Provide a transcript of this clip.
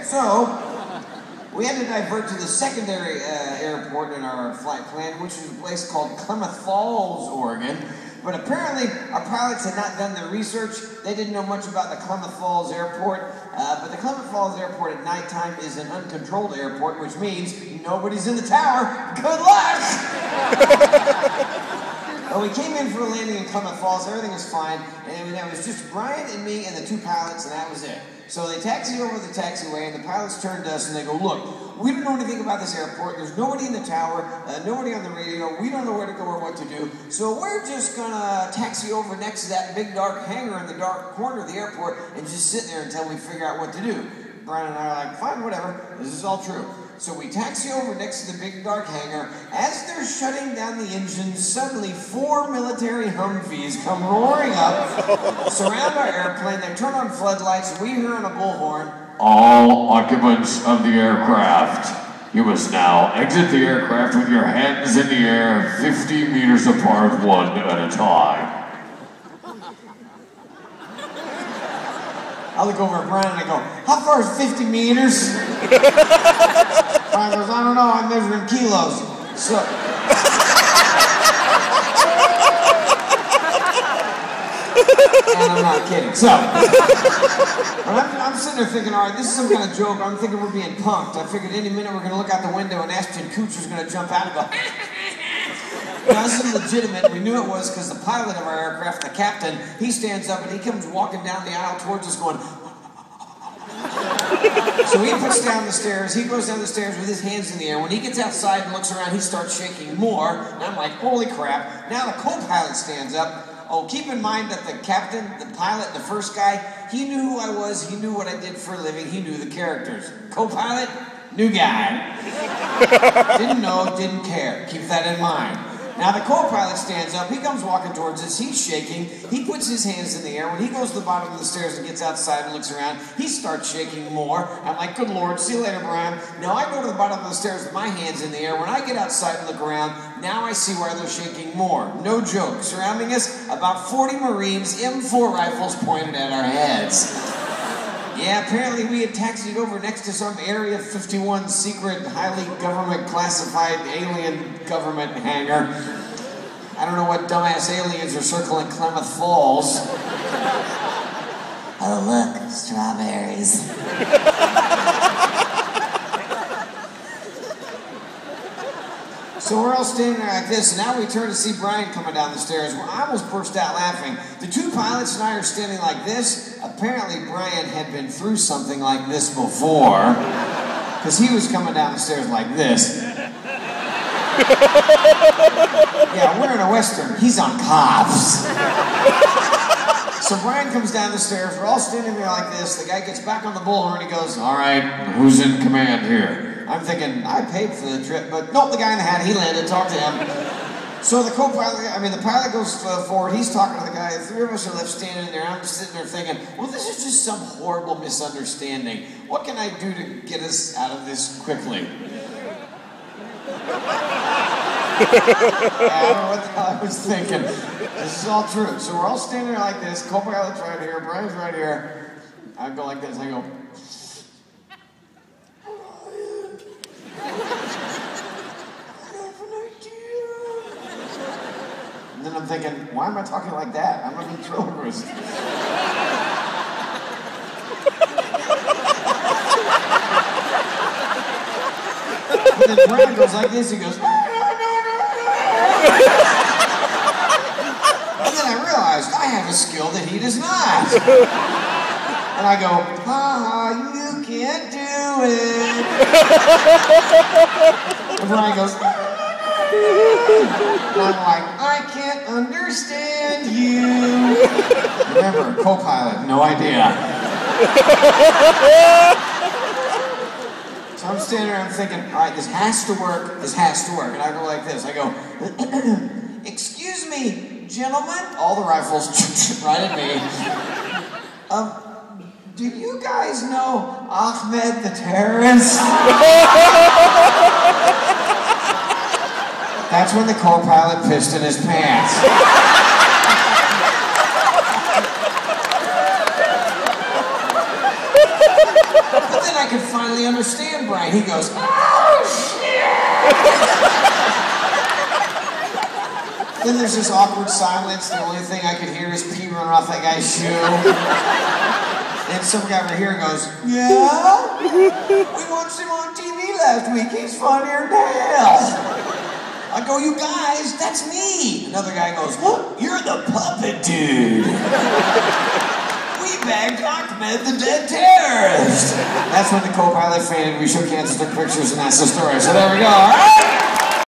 So we had to divert to the secondary airport in our flight plan, which is a place called Klamath Falls, Oregon. But apparently, our pilots had not done their research. They didn't know much about the Klamath Falls Airport. But the Klamath Falls Airport at nighttime is an uncontrolled airport, which means nobody's in the tower. Good luck! Well, we came in for a landing in Klamath Falls. Everything was fine. And it was just Brian and me and the two pilots, and that was it. So they taxied over the taxiway, and the pilots turned to us and they go, look, we don't know anything about this airport. There's nobody in the tower, nobody on the radio. We don't know where to go or what to do. So we're just going to taxi over next to that big dark hangar in the dark corner of the airport and just sit there until we figure out what to do. Brian and I are like, fine, whatever. This is all true. So we taxi over next to the big dark hangar. As they're shutting down the engines, suddenly 4 military Humvees come roaring up, surround our airplane, they turn on floodlights, and we hear on a bullhorn, all occupants of the aircraft, you must now exit the aircraft with your hands in the air 50 meters apart, one at a time. I look over at Brian and I go, how far is 50 meters? Brian goes, I don't know, I'm measuring kilos. So, and I'm not kidding. So, I'm sitting there thinking, all right, this is some kind of joke. I'm thinking we're being punked. I figured any minute we're going to look out the window and Ashton Kutcher's going to jump out and go, now, this is legitimate. We knew it was because the pilot of our aircraft, the captain, he stands up and he comes walking down the aisle towards us going, so he puts down the stairs, he goes down the stairs with his hands in the air. When he gets outside and looks around, he starts shaking more. And I'm like, holy crap. Now the co-pilot stands up. Oh, keep in mind that the captain, the pilot, the first guy, he knew who I was, he knew what I did for a living, he knew the characters. Co-pilot, new guy. Didn't know, didn't care. Keep that in mind. Now the co-pilot stands up, he comes walking towards us, he's shaking, he puts his hands in the air. When he goes to the bottom of the stairs and gets outside and looks around, he starts shaking more. I'm like, good Lord, see you later, Brian. Now I go to the bottom of the stairs with my hands in the air. When I get outside and look around, now I see why they're shaking more. No joke. Surrounding us, about 40 Marines, M4 rifles pointed at our heads. Yeah, apparently we had taxied over next to some Area 51 secret, highly government classified alien government hangar. I don't know what dumbass aliens are circling Klamath Falls. Oh look, strawberries. So we're all standing there like this, and now we turn to see Brian coming down the stairs. Well, I almost burst out laughing. The two pilots and I are standing like this. Apparently Brian had been through something like this before, because he was coming down the stairs like this. Yeah, we're in a Western. He's on cops. So Brian comes down the stairs. We're all standing there like this. The guy gets back on the bullhorn. He goes, all right, who's in command here? I'm thinking, I paid for the trip, but nope, the guy in the hat, he landed, talk to him. So the the pilot goes forward, he's talking to the guy, the three of us are left standing there, I'm just sitting there thinking, well, this is just some horrible misunderstanding. What can I do to get us out of this quickly? I don't know what the hell I was thinking. This is all true. So we're all standing there like this, co-pilot's right here, Brian's right here. I go like this, I go, and then I'm thinking, why am I talking like that? I'm a ventriloquist. But then Brian goes like this, he goes, no. And then I realized I have a skill that he does not. And I go, you can't do it. And Brian goes, and I'm like, I can't understand you. Remember, co-pilot, no idea. So I'm standing there, I'm thinking, all right, this has to work. And I go like this, I go, excuse me, gentlemen. All the rifles right at me. Do you guys know Ahmed the terrorist? That's when the co-pilot pissed in his pants. But then I could finally understand Brian. He goes, oh, shit! Then there's this awkward silence. The only thing I could hear is pee running off that guy's shoe. And some guy over here goes, yeah? We watched him on TV last week. He's funnier than hell. I go, you guys, that's me. Another guy goes, what? You're the puppet dude. We bagged Ahmed, the dead terrorist. That's when the co-pilot fainted. We shook hands and took pictures, and that's the story. So there we go, all right?